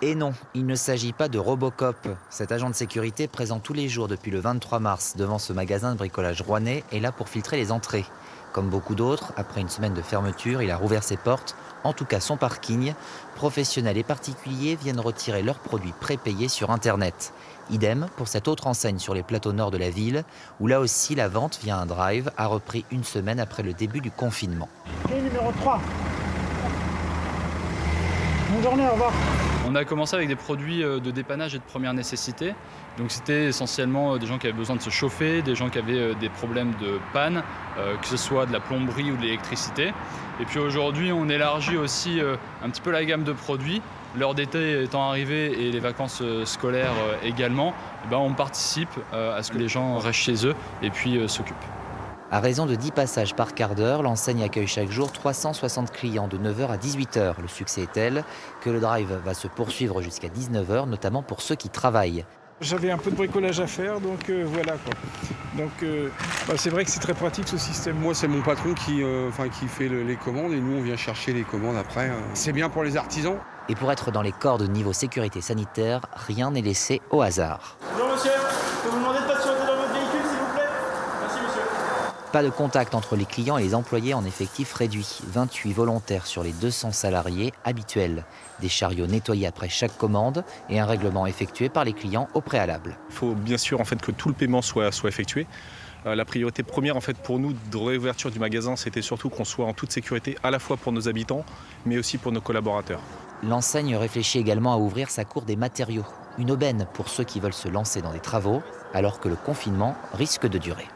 Et non, il ne s'agit pas de Robocop. Cet agent de sécurité présent tous les jours depuis le 23 mars devant ce magasin de bricolage rouennais est là pour filtrer les entrées. Comme beaucoup d'autres, après une semaine de fermeture, il a rouvert ses portes, en tout cas son parking. Professionnels et particuliers viennent retirer leurs produits prépayés sur Internet. Idem pour cette autre enseigne sur les plateaux nord de la ville, où là aussi la vente via un drive a repris une semaine après le début du confinement. Et numéro 3. Bonne journée, au revoir. On a commencé avec des produits de dépannage et de première nécessité. Donc c'était essentiellement des gens qui avaient besoin de se chauffer, des gens qui avaient des problèmes de panne, que ce soit de la plomberie ou de l'électricité. Et puis aujourd'hui, on élargit aussi un petit peu la gamme de produits. L'heure d'été étant arrivée et les vacances scolaires également, on participe à ce que les gens restent chez eux et puis s'occupent. À raison de 10 passages par quart d'heure, l'enseigne accueille chaque jour 360 clients de 9 h à 18 h. Le succès est tel que le drive va se poursuivre jusqu'à 19 h, notamment pour ceux qui travaillent. J'avais un peu de bricolage à faire, donc voilà quoi. Donc c'est vrai que c'est très pratique ce système. Moi, c'est mon patron qui fait les commandes et nous, on vient chercher les commandes après. C'est bien pour les artisans. Et pour être dans les cordes niveau sécurité sanitaire, rien n'est laissé au hasard. Bonjour monsieur, je peux vous demander de patienter dans votre véhicule s'il vous plaît? Merci monsieur. Pas de contact entre les clients et les employés en effectif réduit. 28 volontaires sur les 200 salariés habituels. Des chariots nettoyés après chaque commande et un règlement effectué par les clients au préalable. Il faut bien sûr que tout le paiement soit effectué. La priorité première pour nous de réouverture du magasin, c'était surtout qu'on soit en toute sécurité à la fois pour nos habitants, mais aussi pour nos collaborateurs. L'enseigne réfléchit également à ouvrir sa cour des matériaux. Une aubaine pour ceux qui veulent se lancer dans des travaux, alors que le confinement risque de durer.